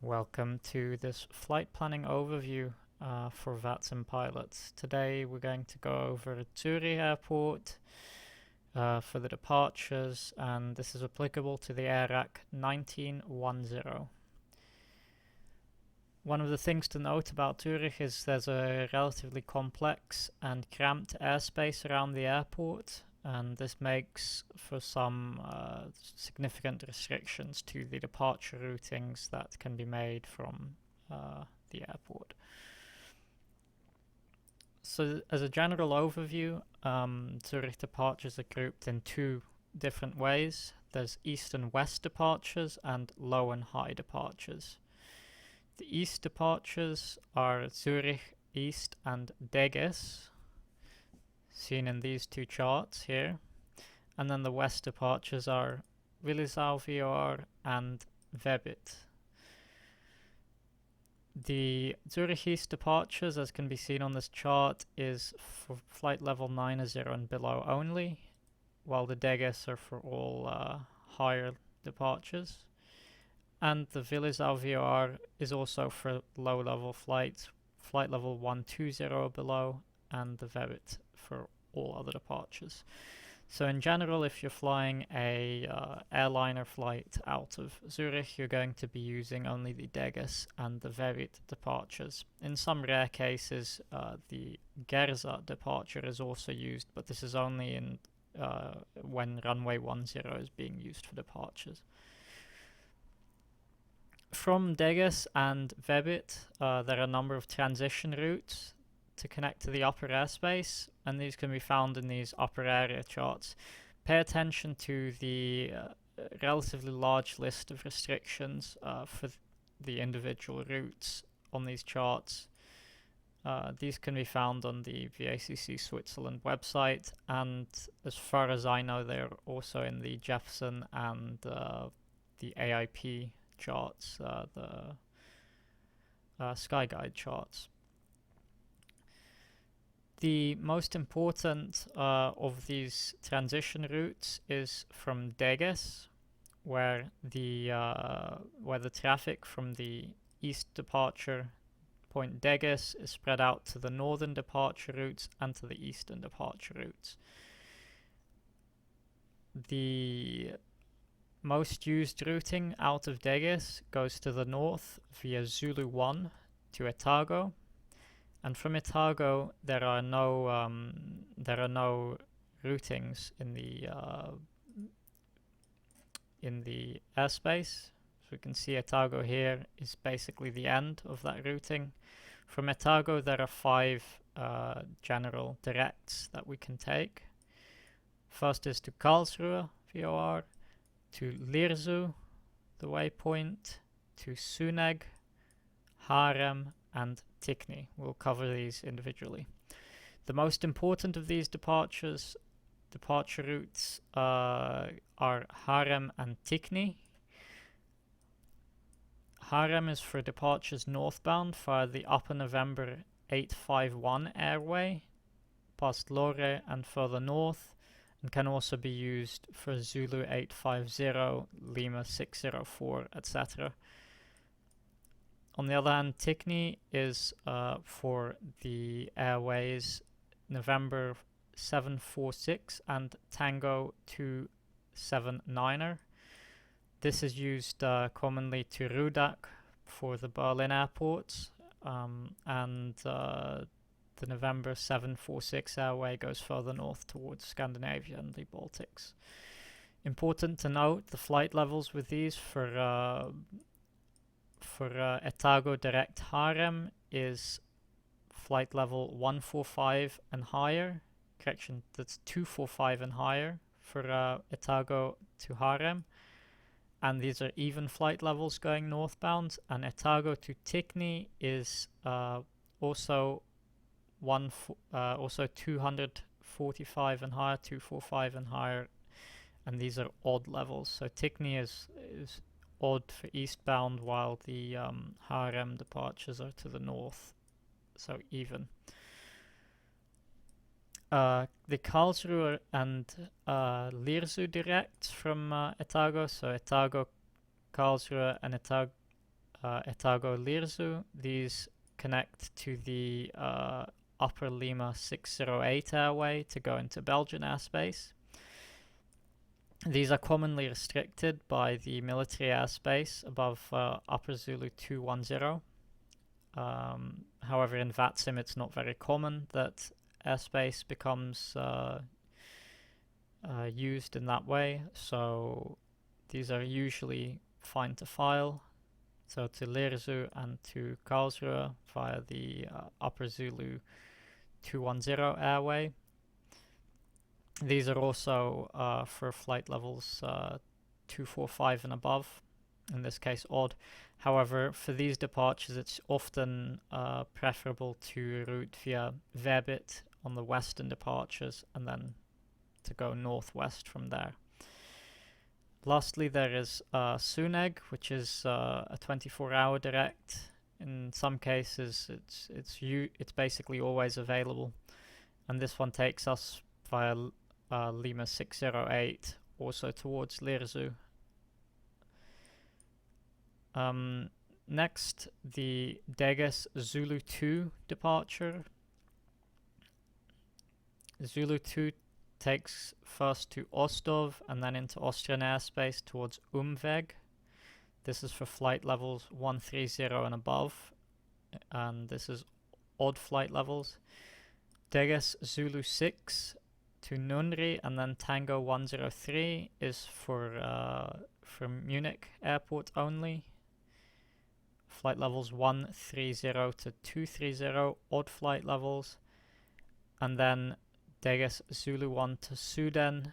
Welcome to this flight planning overview for VATSIM pilots. Today we're going to go over Zürich Airport for the departures, and this is applicable to the AIRAC 1910. One of the things to note about Zürich is there's a relatively complex and cramped airspace around the airport, and this makes for some significant restrictions to the departure routings that can be made from the airport. So as a general overview, Zurich departures are grouped in two different ways. There's east and west departures and low and high departures. The east departures are Zurich East and Deges, seen in these two charts here, and then the west departures are Willisau VOR and vACC. The Zurich East departures, as can be seen on this chart, is for flight level 90 and below only, while the Deges are for all higher departures. And the Willisau VOR is also for low level flights, flight level 120 below, and the vACC for all other departures. So in general, if you're flying a airliner flight out of Zurich, you're going to be using only the Deges and the vACC departures. In some rare cases, the Gerza departure is also used, but this is only in when runway 10 is being used for departures. From Deges and vACC, there are a number of transition routes to connect to the upper airspace, and these can be found in these upper area charts. Pay attention to the relatively large list of restrictions for the individual routes on these charts. These can be found on the vACC Switzerland website, and as far as I know, they're also in the Jefferson and the AIP charts, the SkyGuide charts. The most important of these transition routes is from Deges, where the traffic from the east departure point Deges is spread out to the northern departure routes and to the eastern departure routes. The most used routing out of Deges goes to the north via Zulu 1 to Etago, and from Etago there are no routings in the airspace. So we can see Etago here is basically the end of that routing. From Etago there are 5 general directs that we can take. First is to Karlsruhe VOR, to Lierzu, the waypoint, to Suneg, Harem, and Tikni. We'll cover these individually. The most important of these departure routes are Harem and Tikni. Harem is for departures northbound via the Upper November 851 airway, past Lore and further north, and can also be used for Zulu 850, Lima 604, etc. On the other hand, Tikni is for the airways November 746 and Tango 279er. This is used commonly to Rudak for the Berlin airports, and the November 746 airway goes further north towards Scandinavia and the Baltics. Important to note, the flight levels with these for Etago Direct Harem is flight level 145 and higher. Correction, that's 245 and higher for Etago to Harem. And these are even flight levels going northbound. And Etago to Tikni is also 245 and higher, 245 and higher. And these are odd levels. So Tikni is odd for eastbound, while the Harem departures are to the north, so even. The Karlsruhe and Lierzu direct from Etago, so Etago, Karlsruhe, and Etago Lirzu. These connect to the Upper Lima 608 airway to go into Belgian airspace. These are commonly restricted by the military airspace above Upper Zulu 210. However, in VATSIM it's not very common that airspace becomes used in that way, so these are usually fine to file. So to Lirzu and to Karlsruhe via the Upper Zulu 210 airway. These are also for flight levels 245 and above, in this case odd. However, for these departures it's often preferable to route via vACC on the western departures and then to go northwest from there. Lastly, there is Suneg, which is a 24-hour direct. In some cases, it's basically always available, and this one takes us via Lima 608, also towards Lirzu. Next, the Deges Zulu 2 departure. Zulu 2 takes first to Ostov and then into Austrian airspace towards Umweg. This is for flight levels 130 and above, and this is odd flight levels. Deges Zulu 6 to Nunri and then Tango 103 is for Munich airport only. Flight levels 130 to 230, odd flight levels. And then Deges Zulu 1 to Suden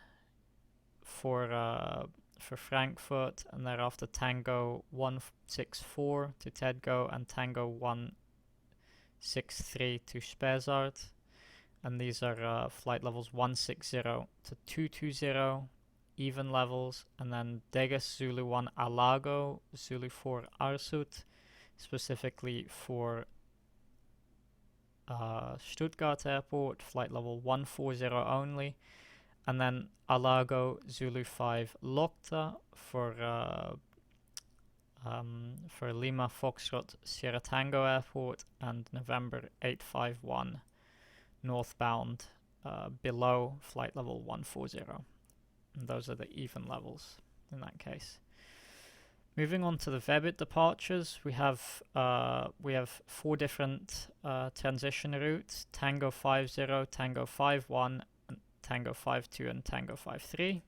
for Frankfurt, and thereafter Tango 164 to Tedgo and Tango 163 to Spessart. And these are flight levels 160 to 220, even levels. And then Deges Zulu 1 Alago, Zulu 4 Arsut, specifically for Stuttgart Airport, flight level 140 only. And then Alago Zulu 5 Lokta for Lima Foxtrot Sierra Tango Airport, and November 851 northbound below flight level 140. And those are the even levels in that case. Moving on to the VEBIT departures, we have 4 different transition routes: Tango 50, Tango 51, Tango 52, and Tango 53.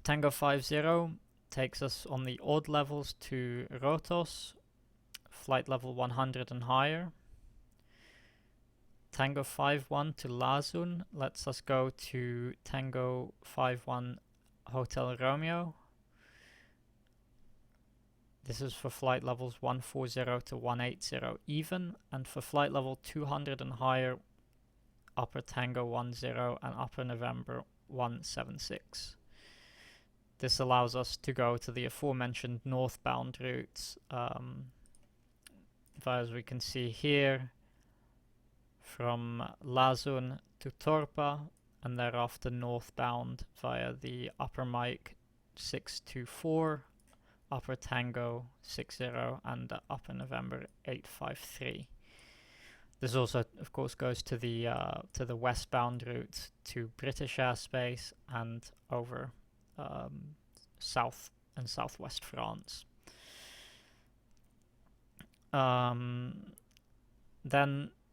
Tango 50 takes us on the odd levels to Rotos, flight level 100 and higher. Tango 51 to Lazun lets us go to Tango 51 Hotel Romeo. This is for flight levels 140 to 180 even, and for flight level 200 and higher, Upper Tango 10 and Upper November 176. This allows us to go to the aforementioned northbound routes, as we can see here, from Lazun to Torpa, and thereafter northbound via the Upper Mike 624, Upper Tango 60, and Upper November 853. This also, of course, goes to the westbound routes to British airspace and over south and southwest France. Then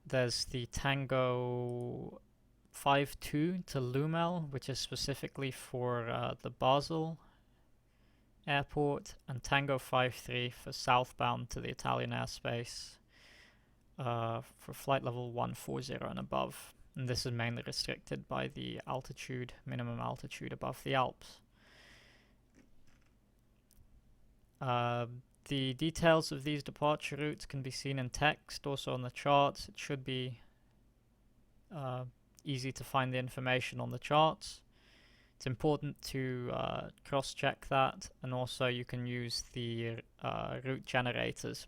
there's the Tango 52 to Lumel, which is specifically for the Basel airport, and Tango 53 for southbound to the Italian airspace for flight level 140 and above. And this is mainly restricted by the altitude, minimum altitude above the Alps. The details of these departure routes can be seen in text, also on the charts. It should be easy to find the information on the charts. It's important to cross-check that, and also you can use the route generators.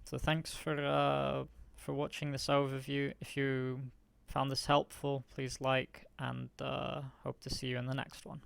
So thanks for watching this overview. If you found this helpful, please like, and hope to see you in the next one.